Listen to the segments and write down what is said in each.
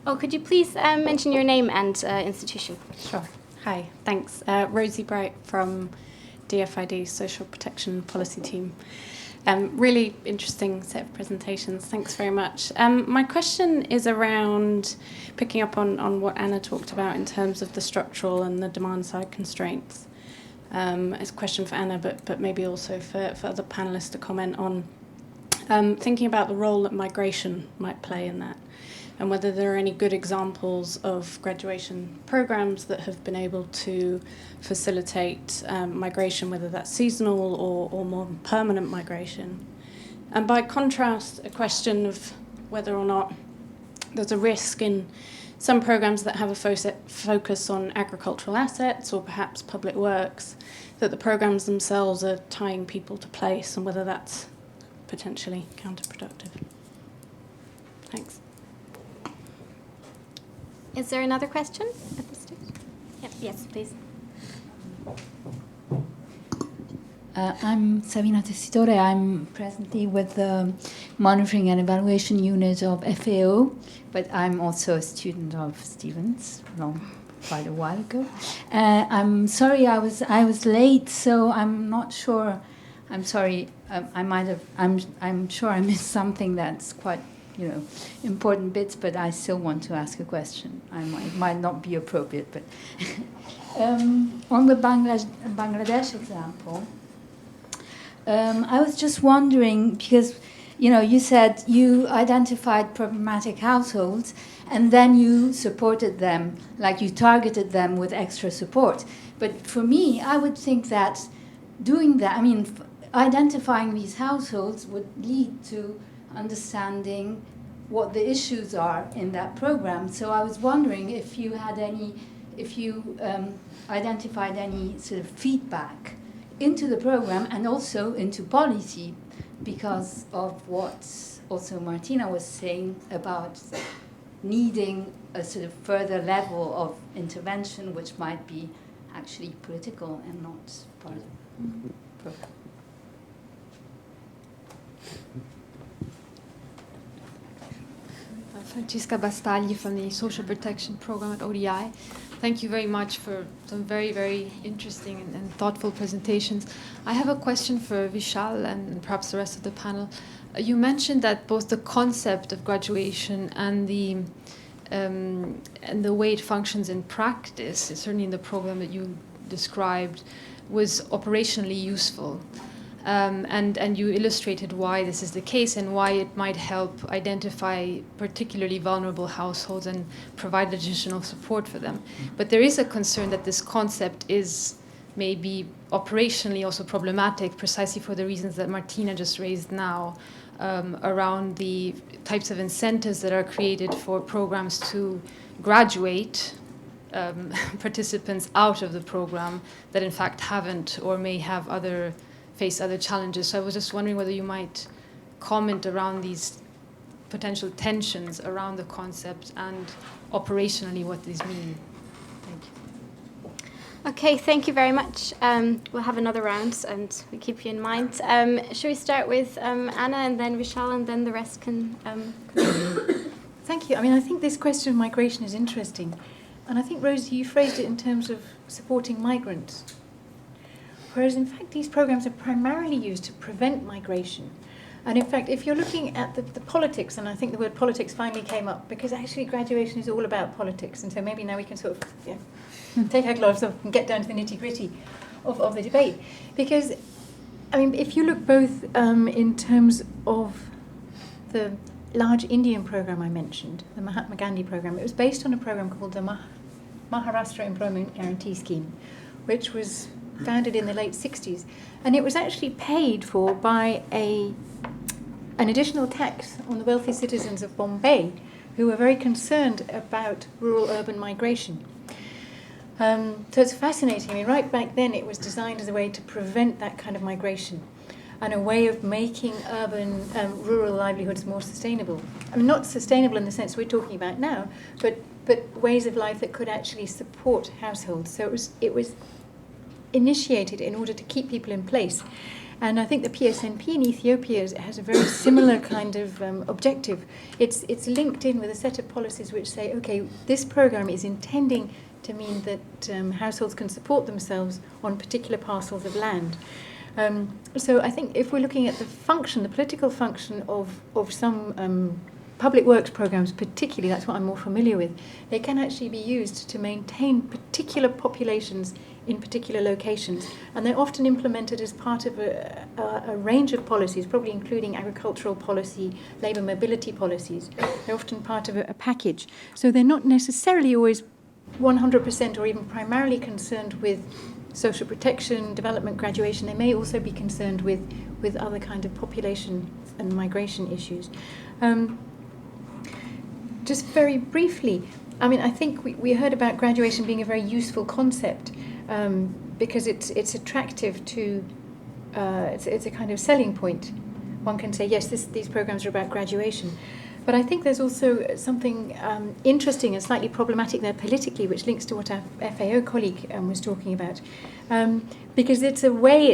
Oh, could you please mention your name and institution? Sure. Hi, thanks. Rosie Bright from DFID, Social Protection Policy Team. Really interesting set of presentations. Thanks very much. My question is around picking up on what Anna talked about in terms of the structural and the demand side constraints. It's a question for Anna, but maybe also for other panelists to comment on. Thinking about the role that migration might play in that, and whether there are any good examples of graduation programs that have been able to facilitate migration, whether that's seasonal or more permanent migration. And by contrast, a question of whether or not there's a risk in some programs that have a focus on agricultural assets or perhaps public works, that the programs themselves are tying people to place, and whether that's potentially counterproductive. Thanks. Is there another question at this stage? Yep. Yes, please. I'm Sabina Tessitore. I'm presently with the Monitoring and Evaluation Unit of FAO, but I'm also a student of Stevens, quite a while ago. I'm sorry I was late, so I'm not sure. I'm sorry. I'm sure I missed something that's quite important bits, but I still want to ask a question. It might not be appropriate, but on the Bangladesh example, I was just wondering, because you said you identified problematic households and then you supported them, like you targeted them with extra support. But for me, I would think that doing that, identifying these households would lead to understanding what the issues are in that program. So I was wondering if you identified any sort of feedback into the program and also into policy, because of what also Martina was saying about needing a sort of further level of intervention, which might be actually political and not part of the program. Francesca Bastagli from the Social Protection Program at ODI. Thank you very much for some very, very interesting and thoughtful presentations. I have a question for Vishal and perhaps the rest of the panel. You mentioned that both the concept of graduation and the way it functions in practice, certainly in the program that you described, was operationally useful. And you illustrated why this is the case and why it might help identify particularly vulnerable households and provide additional support for them. But there is a concern that this concept is maybe operationally also problematic, precisely for the reasons that Martina just raised now, around the types of incentives that are created for programs to graduate participants out of the program that in fact haven't or may have face other challenges. So I was just wondering whether you might comment around these potential tensions around the concept and operationally what these mean. Thank you. Okay, thank you very much. We'll have another round and we keep you in mind. Shall we start with Anna and then Vishal and then the rest can... Thank you. I think this question of migration is interesting. And I think, Rosie, you phrased it in terms of supporting migrants. Whereas, in fact, these programs are primarily used to prevent migration. And in fact, if you're looking at the politics, and I think the word politics finally came up, because actually graduation is all about politics. And so maybe now we can sort of take our gloves off and get down to the nitty-gritty of the debate. Because, if you look both in terms of the large Indian program I mentioned, the Mahatma Gandhi program, it was based on a program called the Maharashtra Employment Guarantee Scheme, which was founded in the late 60s, and it was actually paid for by an additional tax on the wealthy citizens of Bombay, who were very concerned about rural-urban migration. So it's fascinating. Right back then it was designed as a way to prevent that kind of migration and a way of making rural livelihoods more sustainable. Not sustainable in the sense we're talking about now, but ways of life that could actually support households. So it was initiated in order to keep people in place. And I think the PSNP in Ethiopia has a very similar kind of objective. It's linked in with a set of policies which say, okay, this program is intending to mean that households can support themselves on particular parcels of land. So I think if we're looking at the function, the political function of some public works programs, particularly, that's what I'm more familiar with, they can actually be used to maintain particular populations in particular locations, and they're often implemented as part of a range of policies, probably including agricultural policy, labour mobility policies. They're often part of a package. So they're not necessarily always 100% or even primarily concerned with social protection, development, graduation. They may also be concerned with other kind of population and migration issues. Just very briefly, I mean, I think we heard about graduation being a very useful concept because it's attractive to, it's a kind of selling point. One can say, yes, these programs are about graduation. But I think there's also something interesting and slightly problematic there politically, which links to what our FAO colleague was talking about. Because it's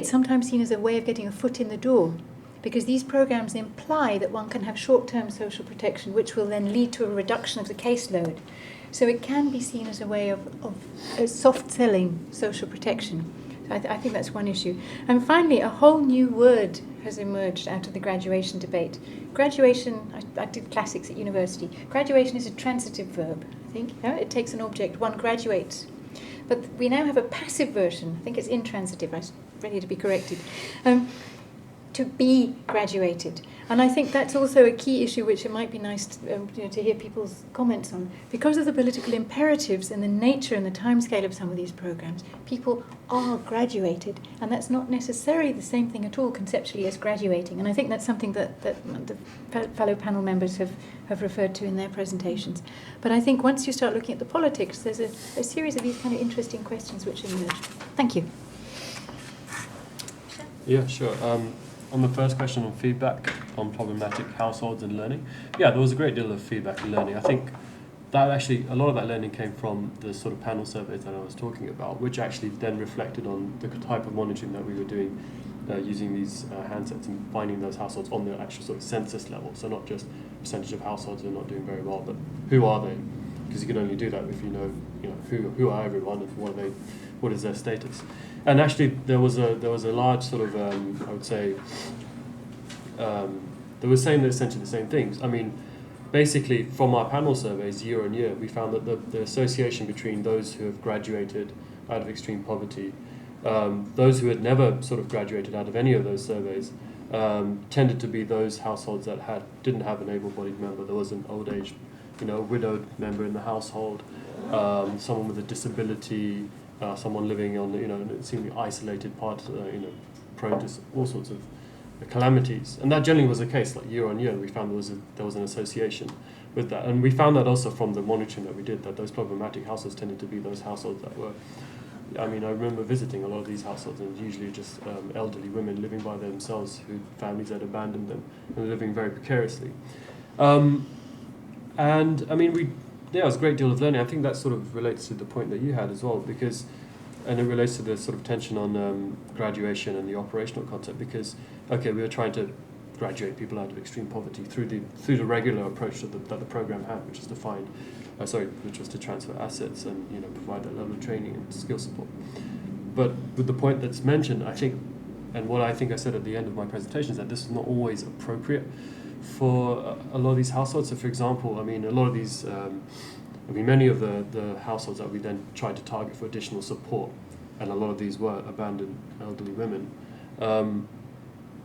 sometimes seen as a way of getting a foot in the door. Because these programs imply that one can have short-term social protection, which will then lead to a reduction of the caseload. So it can be seen as a way of soft-selling social protection. So I think that's one issue. And finally, a whole new word has emerged out of the graduation debate. Graduation, I did classics at university. Graduation is a transitive verb, I think. It takes an object, one graduates. But we now have a passive version. I think it's intransitive. I'm ready to be corrected. To be graduated. And I think that's also a key issue which it might be nice to hear people's comments on. Because of the political imperatives and the nature and the timescale of some of these programs, people are graduated, and that's not necessarily the same thing at all conceptually as graduating. And I think that's something that the fellow panel members have referred to in their presentations. But I think once you start looking at the politics, there's a series of these kind of interesting questions which emerge. Thank you. Yeah, sure. On the first question on feedback on problematic households and learning, yeah, there was a great deal of feedback and learning. I think that actually, a lot of that learning came from the sort of panel surveys that I was talking about, which actually then reflected on the type of monitoring that we were doing using these handsets and finding those households on the actual sort of census level. So not just percentage of households who are not doing very well, but who are they? Because you can only do that if you know who are everyone and what is their status. And actually, there was a large sort of I would say they were saying essentially the same things. I mean, basically, from our panel surveys year on year, we found that the association between those who have graduated out of extreme poverty, those who had never sort of graduated out of any of those surveys, tended to be those households that didn't have an able-bodied member. There was an old age, widowed member in the household, someone with a disability. Someone living on, an seemingly isolated part, prone to all sorts of calamities, and that generally was the case. Like year on year, we found there was an association with that, and we found that also from the monitoring that we did, that those problematic households tended to be those households that were. I mean, I remember visiting a lot of these households, and usually just elderly women living by themselves, who families had abandoned them and living very precariously. And I mean, there was a great deal of learning. I think that sort of relates to the point that you had as well, and it relates to the sort of tension on graduation and the operational concept, because, okay, we were trying to graduate people out of extreme poverty through the regular approach that the program had, which was to transfer assets and provide that level of training and skill support. But with the point that's mentioned, I think, and what I think I said at the end of my presentation, is that this is not always appropriate for a lot of these households. So, for example, I mean, a lot of these, many of the households that we then tried to target for additional support, and a lot of these were abandoned elderly women,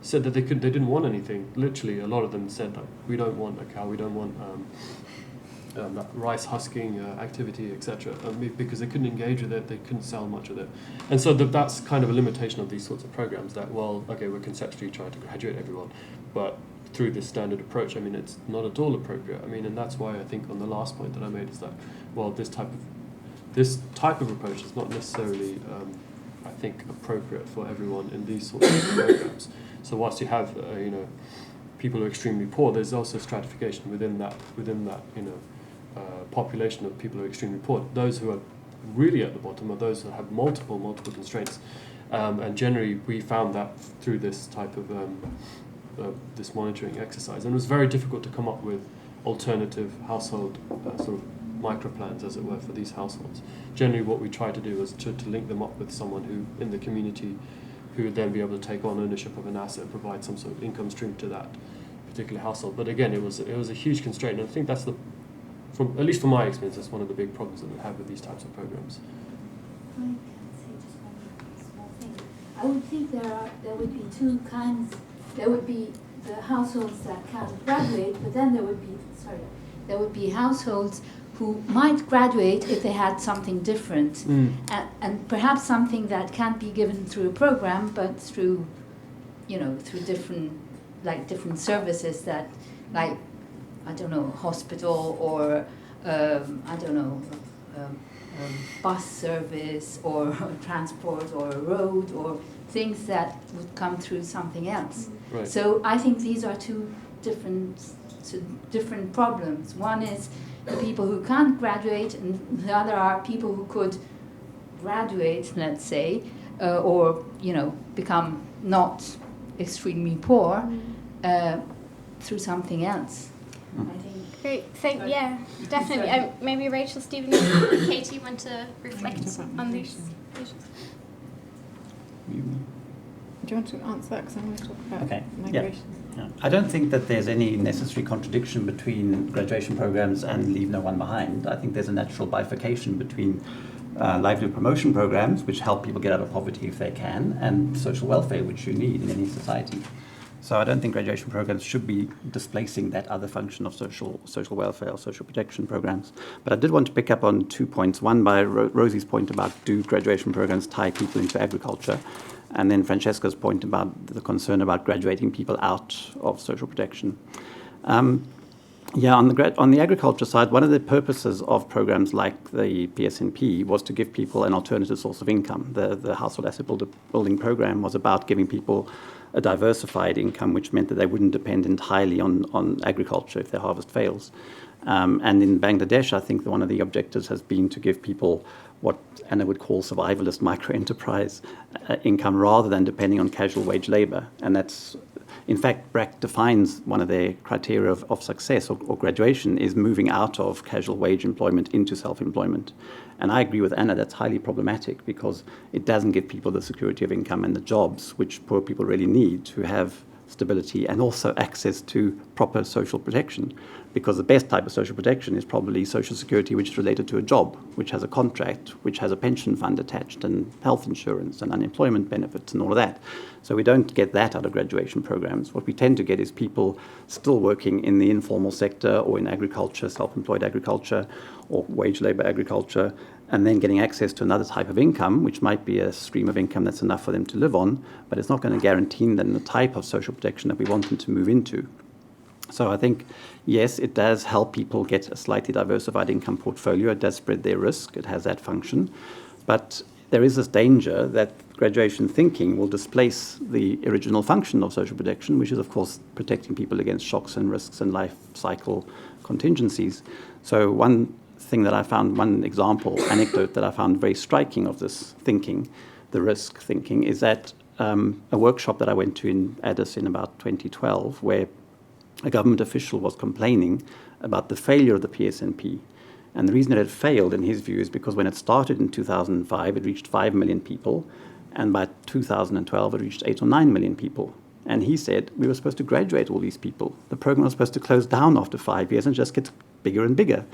said that they didn't want anything. Literally, a lot of them said that we don't want a cow, we don't want that rice husking activity, etc. Because they couldn't engage with it, they couldn't sell much of it, and so that's kind of a limitation of these sorts of programs. That we're conceptually trying to graduate everyone, but through this standard approach, I mean, it's not at all appropriate. I mean, and that's why I think on the last point that I made is that, this type of approach is not necessarily, I think, appropriate for everyone in these sorts of programs. So whilst you have, people who are extremely poor, there's also stratification within that population of people who are extremely poor. Those who are really at the bottom are those that have multiple constraints. And generally, we found that through this type of this monitoring exercise. And it was very difficult to come up with alternative household sort of microplans, as it were, for these households. Generally, what we tried to do was to link them up with someone who, in the community, who would then be able to take on ownership of an asset and provide some sort of income stream to that particular household. But again, it was a huge constraint, and I think that's at least from my experience, that's one of the big problems that we have with these types of programs. I can say just one small thing. I would think there would be two kinds. There would be the households that can graduate, but then there would be households who might graduate if they had something different, and perhaps something that can't be given through a program, but through different services that, like, I don't know, hospital or bus service or transport or a road or things that would come through something else. Right. So I think these are two different problems. One is the people who can't graduate, and the other are people who could graduate, let's say, or become not extremely poor through something else. I think. Great, yeah, definitely. Maybe Rachel, Stephen, Katie want to reflect on these issues. Do you want to answer that? Because I'm going to talk about migration. Yeah. I don't think that there's any necessary contradiction between graduation programs and Leave No One Behind. I think there's a natural bifurcation between livelihood promotion programs, which help people get out of poverty if they can, and social welfare, which you need in any society. So I don't think graduation programs should be displacing that other function of social welfare or social protection programs. But I did want to pick up on 2 points. One, by Rosie's point about do graduation programs tie people into agriculture, and then Francesca's point about the concern about graduating people out of social protection. On the agriculture side, one of the purposes of programs like the PSNP was to give people an alternative source of income. The Household Asset Building program was about giving people a diversified income, which meant that they wouldn't depend entirely on agriculture if their harvest fails. And in Bangladesh, I think one of the objectives has been to give people what Anna would call survivalist microenterprise income rather than depending on casual wage labor. And that's, in fact, BRAC defines one of their criteria of success or graduation is moving out of casual wage employment into self-employment. And I agree with Anna, that's highly problematic because it doesn't give people the security of income and the jobs which poor people really need to have stability and also access to proper social protection. Because the best type of social protection is probably social security which is related to a job, which has a contract, which has a pension fund attached and health insurance and unemployment benefits and all of that. So we don't get that out of graduation programs. What we tend to get is people still working in the informal sector or in agriculture, self-employed agriculture or wage labor agriculture, and then getting access to another type of income, which might be a stream of income that's enough for them to live on, but it's not going to guarantee them the type of social protection that we want them to move into. So I think, yes, it does help people get a slightly diversified income portfolio. It does spread their risk. It has that function. But there is this danger that graduation thinking will displace the original function of social protection, which is, of course, protecting people against shocks and risks and life cycle contingencies. So one thing that I found, one anecdote that I found very striking of this thinking, the risk thinking, is that a workshop that I went to in Addis in about 2012, where a government official was complaining about the failure of the PSNP. And the reason it had failed, in his view, is because when it started in 2005, it reached 5 million people, and by 2012, it reached 8 or 9 million people. And he said, we were supposed to graduate all these people. The program was supposed to close down after 5 years and just get bigger and bigger.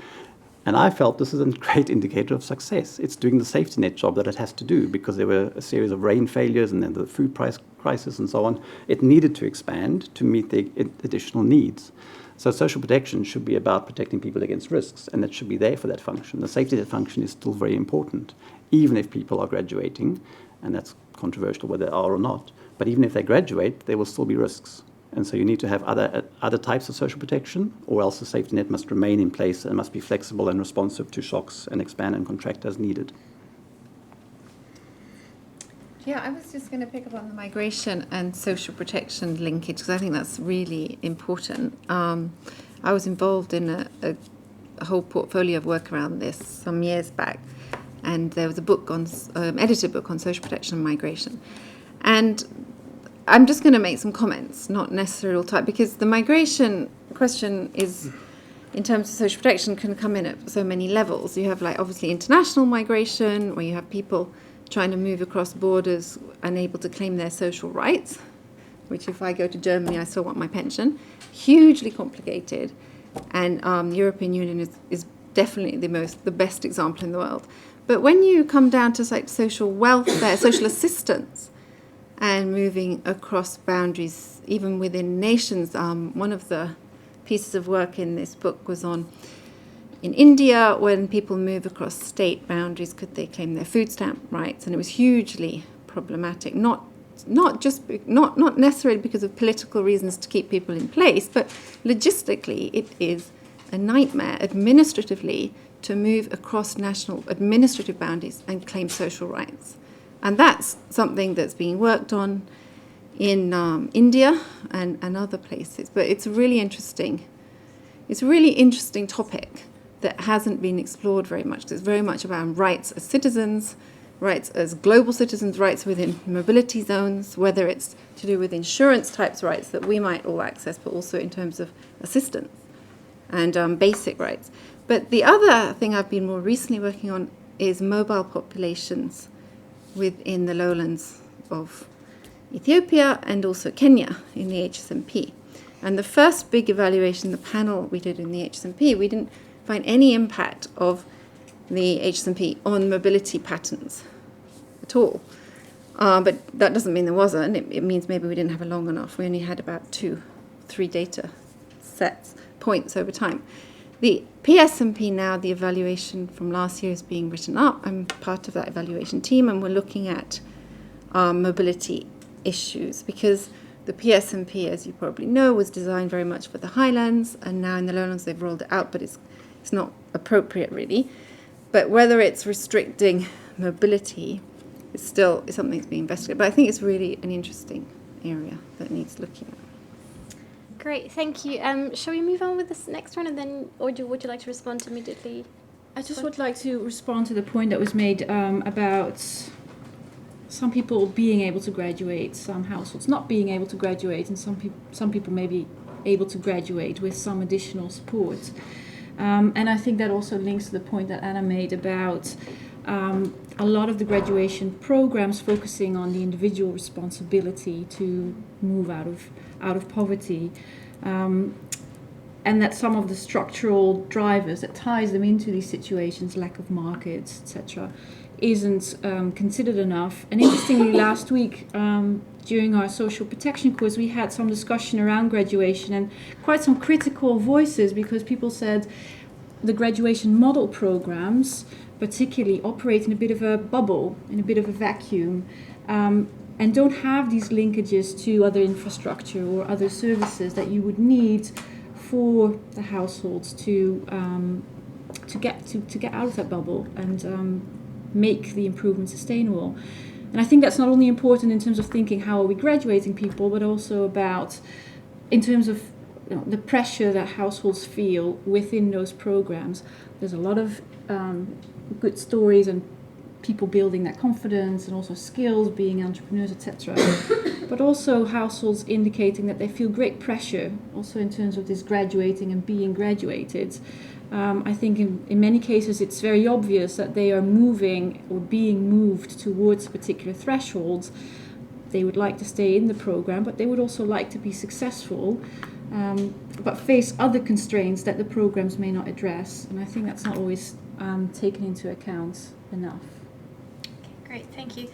And I felt this is a great indicator of success. It's doing the safety net job that it has to do because there were a series of rain failures and then the food price crisis and so on. It needed to expand to meet the additional needs. So social protection should be about protecting people against risks, and it should be there for that function. The safety net function is still very important, even if people are graduating, and that's controversial whether they are or not. But even if they graduate, there will still be risks. And so you need to have other types of social protection, or else the safety net must remain in place and must be flexible and responsive to shocks and expand and contract as needed. Yeah, I was just going to pick up on the migration and social protection linkage because I think that's really important. I was involved in a whole portfolio of work around this some years back, and there was a book on edited book on social protection and migration. And I'm just going to make some comments, not necessarily all type, because the migration question is, in terms of social protection, can come in at so many levels. You have, like, obviously international migration, where you have people trying to move across borders and able to claim their social rights, which if I go to Germany, I still want my pension. Hugely complicated, and the European Union is definitely the best example in the world. But when you come down to, like, social welfare, social assistance, and moving across boundaries, even within nations, one of the pieces of work in this book was on, in India, when people move across state boundaries, could they claim their food stamp rights? And it was hugely problematic, not necessarily because of political reasons to keep people in place, but logistically it is a nightmare administratively to move across national administrative boundaries and claim social rights. And that's something that's being worked on in India and other places. But it's really interesting. It's a really interesting topic that hasn't been explored very much. It's very much about rights as citizens, rights as global citizens, rights within mobility zones, whether it's to do with insurance types rights that we might all access, but also in terms of assistance and basic rights. But the other thing I've been more recently working on is mobile populations within the lowlands of Ethiopia and also Kenya in the HSMP. And the first big evaluation, the panel we did in the HSMP, we didn't find any impact of the HSMP on mobility patterns at all. But that doesn't mean there wasn't. It means maybe we didn't have a long enough. We only had about 2-3 data sets, points over time. The PSMP now, the evaluation from last year is being written up. I'm part of that evaluation team, and we're looking at mobility issues, because the PSMP, as you probably know, was designed very much for the highlands, and now in the lowlands they've rolled it out, but it's not appropriate really. But whether it's restricting mobility is still something that's being investigated. But I think it's really an interesting area that needs looking at. Great, thank you. Shall we move on with this next one, and then, or would you like to respond immediately? I just would like to respond to the point that was made about some people being able to graduate, some households not being able to graduate, and some people may be able to graduate with some additional support. And I think that also links to the point that Anna made about a lot of the graduation programs focusing on the individual responsibility to move out of poverty, and that some of the structural drivers that ties them into these situations, lack of markets, etc., isn't considered enough. And interestingly, last week during our social protection course, we had some discussion around graduation and quite some critical voices, because people said the graduation model programs particularly operate in a bit of a bubble, in a bit of a vacuum, and don't have these linkages to other infrastructure or other services that you would need for the households to get out of that bubble and make the improvement sustainable. And I think that's not only important in terms of thinking how are we graduating people, but also about in terms of the pressure that households feel within those programs. There's a lot of good stories and people building that confidence and also skills, being entrepreneurs, etc. But also households indicating that they feel great pressure also in terms of this graduating and being graduated. I think in many cases it's very obvious that they are moving or being moved towards particular thresholds. They would like to stay in the program, but they would also like to be successful, but face other constraints that the programs may not address. And I think that's not always taken into account enough. Okay, great, thank you.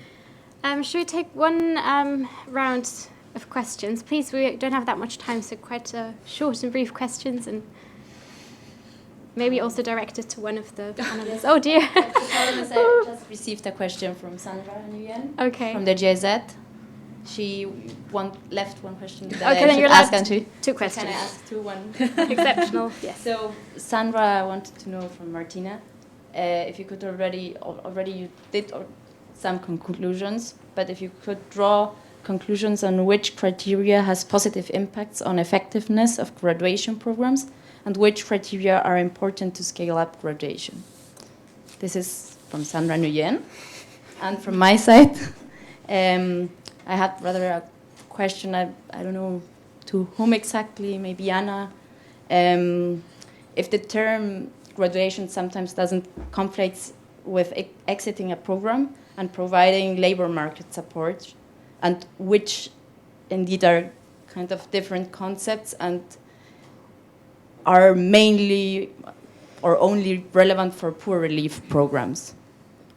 Should we take one round of questions? Please, we don't have that much time, so quite short and brief questions, and maybe also directed to one of the panelists. Oh dear. I just received a question from Sandra Nguyen from the GIZ. She left one question that I should ask Antje. Two questions. Can I ask two? One exceptional? Yes. So Sandra wanted to know from Martina if you could already you did some conclusions, but if you could draw conclusions on which criteria has positive impacts on effectiveness of graduation programs and which criteria are important to scale up graduation. This is from Sandra Nguyen. And from my side, I had rather a question, I don't know to whom exactly, maybe Anna. If the term graduation sometimes doesn't conflict with exiting a program and providing labor market support, and which indeed are kind of different concepts and are mainly or only relevant for poor relief programs.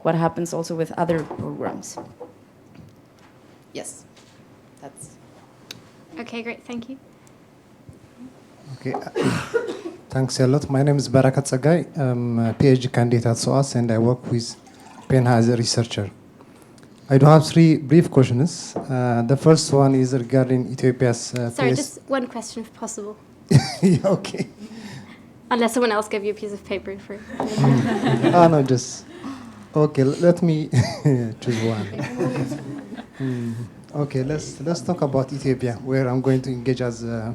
What happens also with other programs? Yes, that's. Okay, great, thank you. Okay, thanks a lot. My name is Barakat Sagai. I'm a PhD candidate at SOAS and I work with PENHA as a researcher. I do have 3 brief questions. The first one is regarding Ethiopia's Sorry, just one question if possible. Yeah, okay. Unless someone else gave you a piece of paper for. No, just okay. Let me choose one. Okay, let's talk about Ethiopia, where I'm going to engage as a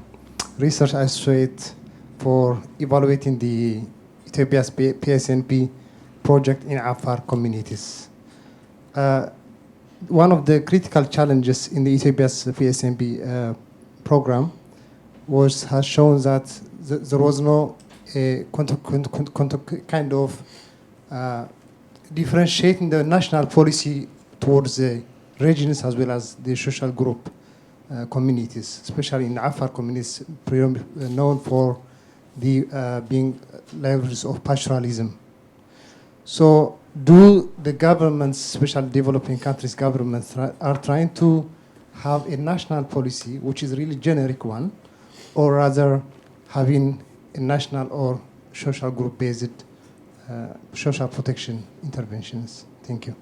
research associate for evaluating the Ethiopia's PSNP project in Afar communities. One of the critical challenges in the Ethiopia's PSNP program has shown that there was no kind of differentiating the national policy towards the regions as well as the social group communities, especially in Afar communities, known for the being levels of pastoralism. So, do the governments, especially developing countries' governments, are trying to have a national policy, which is really generic one, or rather having a national or social group-based social protection interventions? Thank you.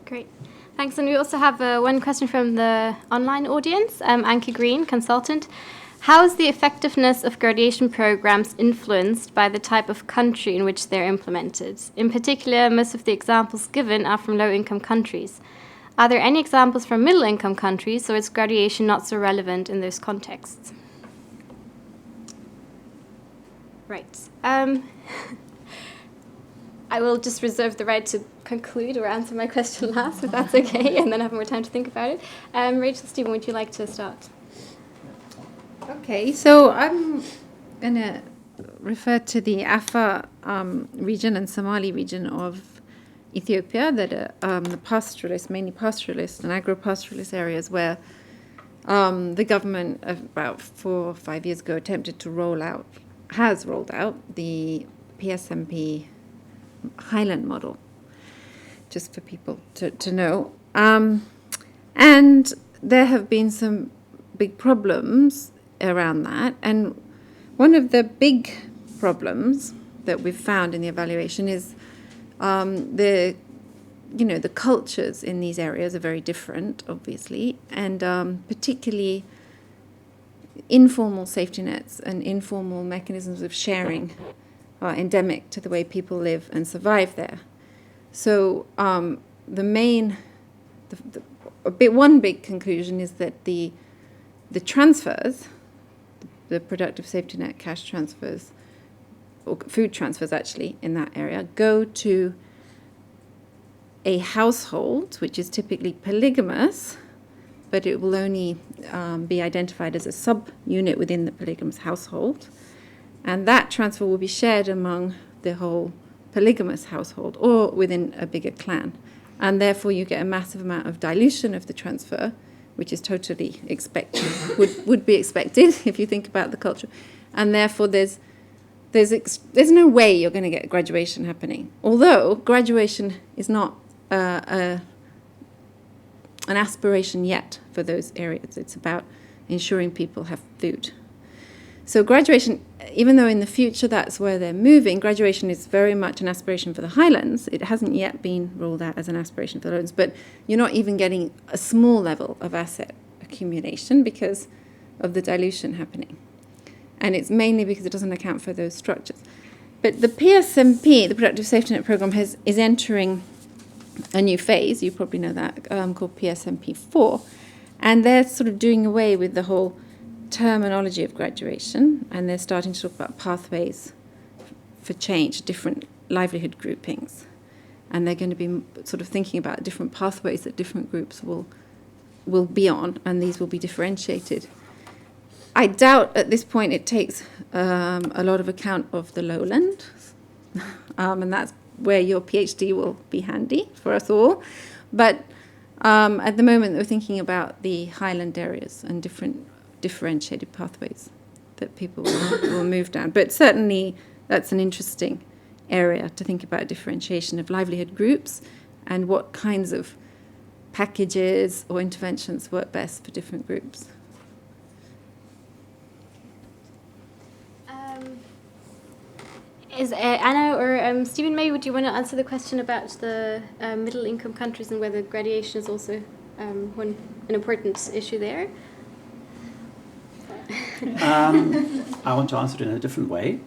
Great. Thanks. And we also have one question from the online audience, Anke Green, consultant. How is the effectiveness of graduation programs influenced by the type of country in which they're implemented? In particular, most of the examples given are from low-income countries. Are there any examples from middle-income countries, or is graduation not so relevant in those contexts? Right. I will just reserve the right to conclude or answer my question last, if that's okay, and then have more time to think about it. Rachel, Stephen, would you like to start? Okay, so I'm going to refer to the Afar region and Somali region of Ethiopia that are the pastoralist, mainly pastoralist and agro-pastoralist areas where the government about 4 or 5 years ago attempted to has rolled out the PSNP Highland model, just for people to know. And there have been some big problems around that. And one of the big problems that we've found in the evaluation is the cultures in these areas are very different, obviously, and particularly informal safety nets and informal mechanisms of sharing are endemic to the way people live and survive there. So one big conclusion is that the transfers, the productive safety net cash transfers, or food transfers actually in that area, go to a household which is typically polygamous, but it will only be identified as a sub-unit within the polygamous household. And that transfer will be shared among the whole polygamous household or within a bigger clan. And therefore you get a massive amount of dilution of the transfer, which is totally expected, would be expected if you think about the culture. And therefore there's no way you're going to get graduation happening. Although graduation is not an aspiration yet for those areas. It's about ensuring people have food. So graduation, even though in the future that's where they're moving, graduation is very much an aspiration for the Highlands. It hasn't yet been rolled out as an aspiration for the Lowlands, but you're not even getting a small level of asset accumulation because of the dilution happening. And it's mainly because it doesn't account for those structures. But the PSNP, the Productive Safety Net Programme, is entering a new phase, you probably know that, called PSNP4, and they're sort of doing away with the whole terminology of graduation, and they're starting to talk about pathways for change, different livelihood groupings. and they're going to be sort of thinking about different pathways that different groups will be on, and these will be differentiated. I doubt at this point it takes a lot of account of the lowland, and that's where your PhD will be handy for us all. But at the moment, we're thinking about the highland areas and different differentiated pathways that people will move down. But certainly, that's an interesting area to think about differentiation of livelihood groups and what kinds of packages or interventions work best for different groups. Is Anna or Stephen, maybe would you want to answer the question about the middle-income countries and whether graduation is also an important issue there? I want to answer it in a different way.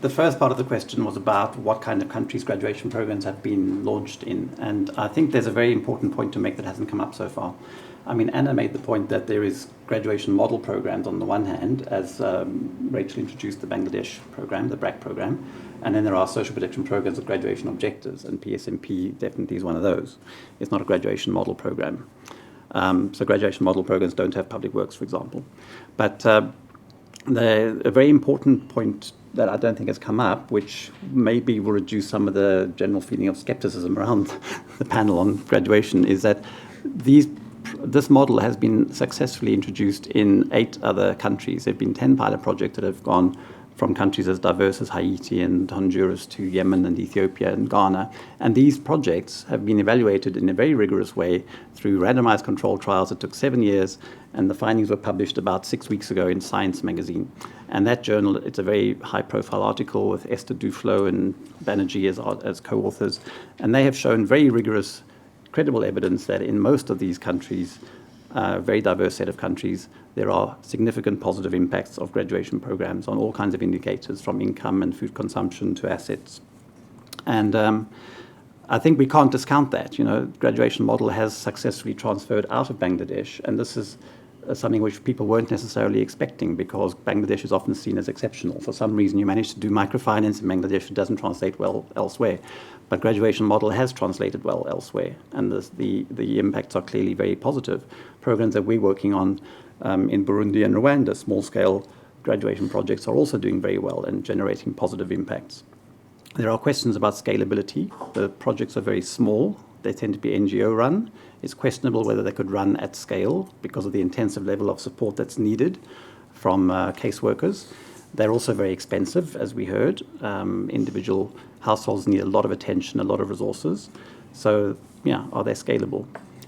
The first part of the question was about what kind of countries graduation programs have been launched in. And I think there's a very important point to make that hasn't come up so far. I mean, Anna made the point that there is graduation model programs on the one hand, as Rachel introduced the Bangladesh program, the BRAC program, and then there are social protection programs with graduation objectives, and PSMP definitely is one of those. It's not a graduation model program. So graduation model programs don't have public works, for example. But a very important point that I don't think has come up, which maybe will reduce some of the general feeling of skepticism around the panel on graduation, is that this model has been successfully introduced in 8 other countries. There have been 10 pilot projects that have gone from countries as diverse as Haiti and Honduras to Yemen and Ethiopia and Ghana. And these projects have been evaluated in a very rigorous way through randomized controlled trials that took 7 years, and the findings were published about 6 weeks ago in Science magazine. And that journal, it's a very high-profile article with Esther Duflo and Banerjee as co-authors, and they have shown very rigorous, credible evidence that in most of these countries, very diverse set of countries, there are significant positive impacts of graduation programs on all kinds of indicators, from income and food consumption to assets. And I think we can't discount that. You know, graduation model has successfully transferred out of Bangladesh, and this is something which people weren't necessarily expecting, because Bangladesh is often seen as exceptional. For some reason, you manage to do microfinance in Bangladesh, it doesn't translate well elsewhere. But graduation model has translated well elsewhere, and the impacts are clearly very positive. Programs that we're working on in Burundi and Rwanda, small-scale graduation projects, are also doing very well and generating positive impacts. There are questions about scalability. The projects are very small. They tend to be NGO-run. It's questionable whether they could run at scale because of the intensive level of support that's needed from caseworkers. They're also very expensive, as we heard. Individual households need a lot of attention, a lot of resources. So, yeah, are they scalable?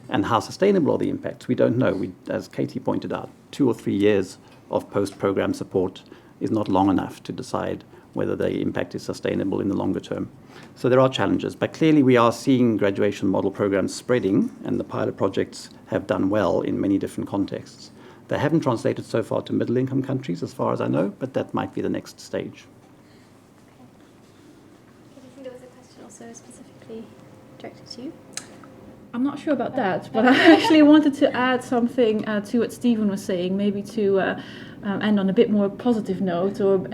And how sustainable are the impacts? We don't know. As Katie pointed out, 2 or 3 years of post-program support is not long enough to decide whether the impact is sustainable in the longer term. So there are challenges, but clearly we are seeing graduation model programs spreading, and the pilot projects have done well in many different contexts. They haven't translated so far to middle-income countries, as far as I know, but that might be the next stage. I think there was a question also specifically directed to you. I'm not sure about that, but I actually wanted to add something to what Stephen was saying, maybe to end on a bit more positive note, or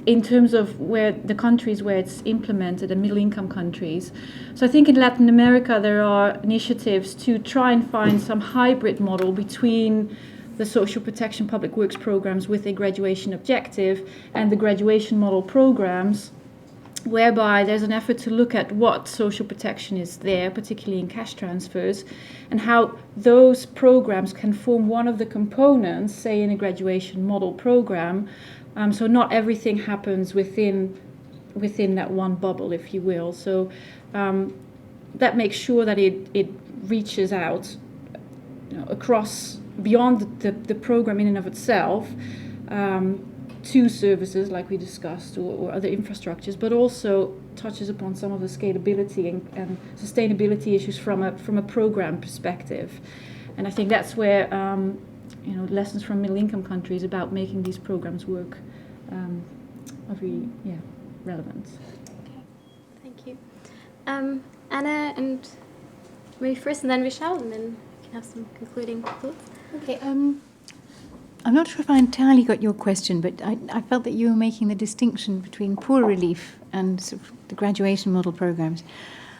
in terms of where the countries where it's implemented, and middle-income countries. So I think in Latin America there are initiatives to try and find some hybrid model between the social protection public works programs with a graduation objective and the graduation model programs, whereby there's an effort to look at what social protection is there, particularly in cash transfers, and how those programs can form one of the components, say in a graduation model program. So not everything happens within that one bubble, if you will. So that makes sure that it reaches out, across, beyond the program in and of itself, to services like we discussed, or other infrastructures, but also touches upon some of the scalability and sustainability issues from a program perspective. And I think that's where lessons from middle-income countries about making these programs work are really relevant. Okay, thank you. Anna and maybe first, and then Vishal, and then we can have some concluding thoughts. Okay. I'm not sure if I entirely got your question, but I felt that you were making the distinction between poor relief and sort of the graduation model programs.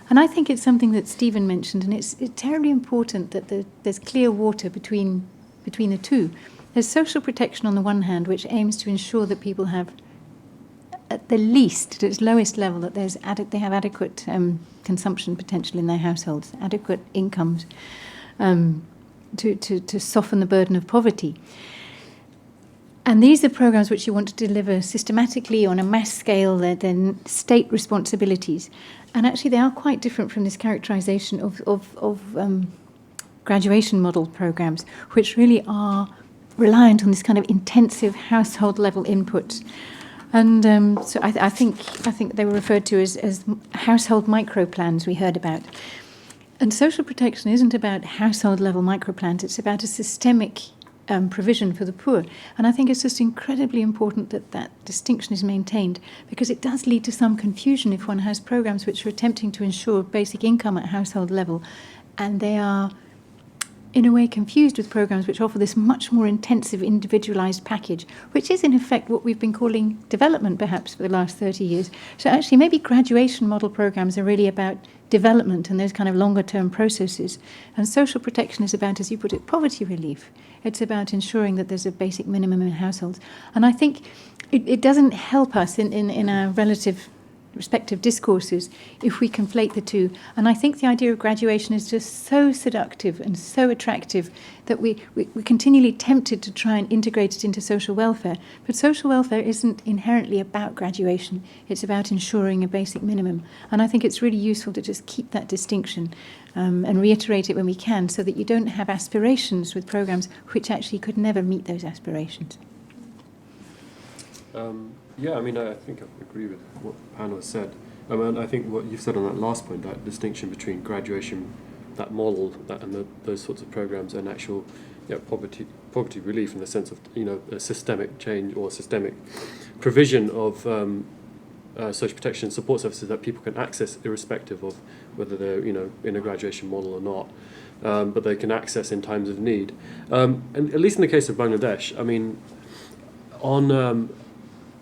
And I think it's something that Stephen mentioned, and it's terribly important that there's clear water between the two. There's social protection on the one hand, which aims to ensure that people have, at the least, at its lowest level, that they have adequate consumption potential in their households, adequate incomes to soften the burden of poverty. And these are programs which you want to deliver systematically on a mass scale. They're state responsibilities. And actually, they are quite different from this characterization of graduation model programs, which really are reliant on this kind of intensive household level input. And so I think they were referred to as household microplans we heard about. And social protection isn't about household level microplans, it's about a systemic provision for the poor. And I think it's just incredibly important that that distinction is maintained, because it does lead to some confusion if one has programs which are attempting to ensure basic income at household level, and they are in a way confused with programs which offer this much more intensive individualized package, which is in effect what we've been calling development perhaps for the last 30 years. So actually maybe graduation model programs are really about development and those kind of longer term processes. And social protection is about, as you put it, poverty relief. It's about ensuring that there's a basic minimum in households. And I think it doesn't help us in our relative respective discourses if we conflate the two. And I think the idea of graduation is just so seductive and so attractive that we're continually tempted to try and integrate it into social welfare. But social welfare isn't inherently about graduation. It's about ensuring a basic minimum. And I think it's really useful to just keep that distinction and reiterate it when we can, so that you don't have aspirations with programs which actually could never meet those aspirations. Yeah, I mean, I think I agree with what the panel has said. And I think what you've said on that last point, that distinction between graduation, that model, and those sorts of programs, and actual poverty relief in the sense of a systemic change or systemic provision of social protection support services that people can access irrespective of whether they're in a graduation model or not, but they can access in times of need. And at least in the case of Bangladesh, I mean, on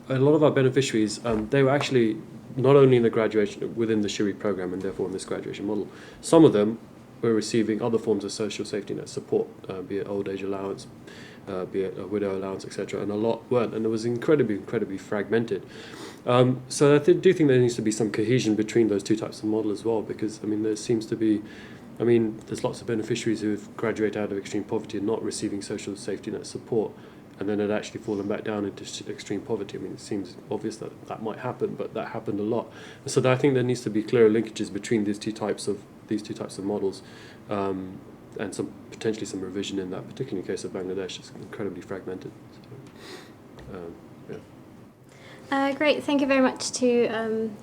a lot of our beneficiaries, they were actually not only in the graduation within the Shiri program and therefore in this graduation model. Some of them were receiving other forms of social safety net support, be it old age allowance, be it a widow allowance, etc. And a lot weren't, and it was incredibly fragmented. So I do think there needs to be some cohesion between those two types of model as well, because there seems to be, there's lots of beneficiaries who have graduated out of extreme poverty and not receiving social safety net support, and then it actually fallen back down into extreme poverty. It seems obvious that might happen, but that happened a lot. And so I think there needs to be clearer linkages between these two types of models, and potentially some revision in that, particularly in the case of Bangladesh. It's incredibly fragmented. So, Great, thank you very much to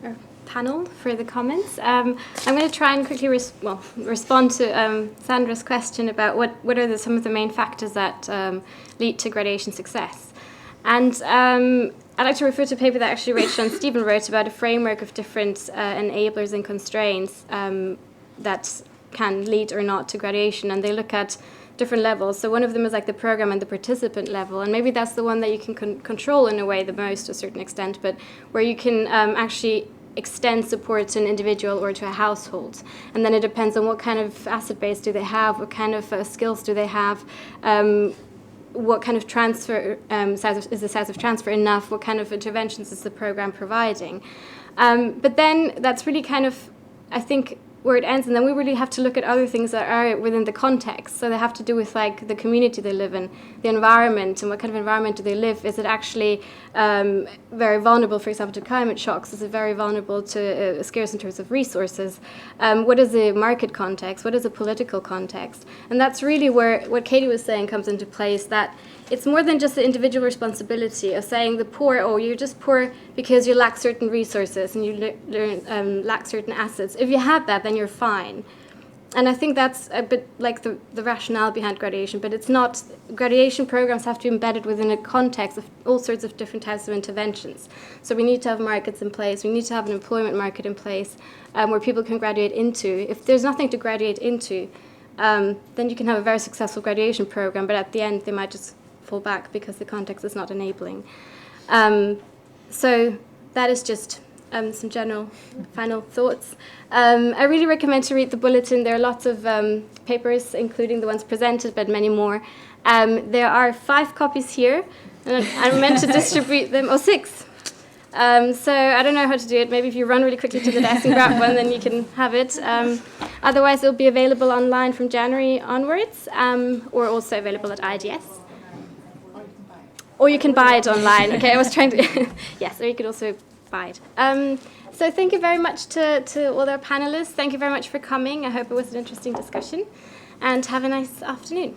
our panel for the comments. I'm going to try and quickly respond to Sandra's question about what are some of the main factors that lead to gradation success. And I'd like to refer to a paper that actually Rachel and Stephen wrote about a framework of different enablers and constraints that can lead or not to graduation, and they look at different levels. So one of them is like the program and the participant level, and maybe that's the one that you can control in a way the most to a certain extent, but where you can actually extend support to an individual or to a household. And then it depends on what kind of asset base do they have, what kind of skills do they have, what kind of transfer, is the size of transfer enough, what kind of interventions is the program providing. But then that's really kind of, I think, where it ends, and then we really have to look at other things that are within the context. So they have to do with like the community they live in, the environment, and what kind of environment do they live. Is it actually very vulnerable, for example, to climate shocks? Is it very vulnerable to scarce in terms of resources? What is the market context? What is the political context? And that's really where what Katie was saying comes into place, that it's more than just the individual responsibility of saying the poor, oh, you're just poor because you lack certain resources and you lack certain assets. If you have that, then you're fine. And I think that's a bit like the rationale behind graduation, but it's not. Graduation programs have to be embedded within a context of all sorts of different types of interventions. So we need to have markets in place, we need to have an employment market in place where people can graduate into. If there's nothing to graduate into, then you can have a very successful graduation program, but at the end they might just fall back because the context is not enabling. So that is just some general final thoughts. I really recommend to read the bulletin. There are lots of papers, including the ones presented, but many more. There are 5 copies here, and I'm meant to distribute them, or 6. So I don't know how to do it. Maybe if you run really quickly to the desk and grab one, then you can have it. Otherwise, it'll be available online from January onwards, or also available at IDS. Or you can buy it online. Okay, I was trying to... Yes, or you could also buy it. So thank you very much to all our panelists. Thank you very much for coming. I hope it was an interesting discussion. And have a nice afternoon.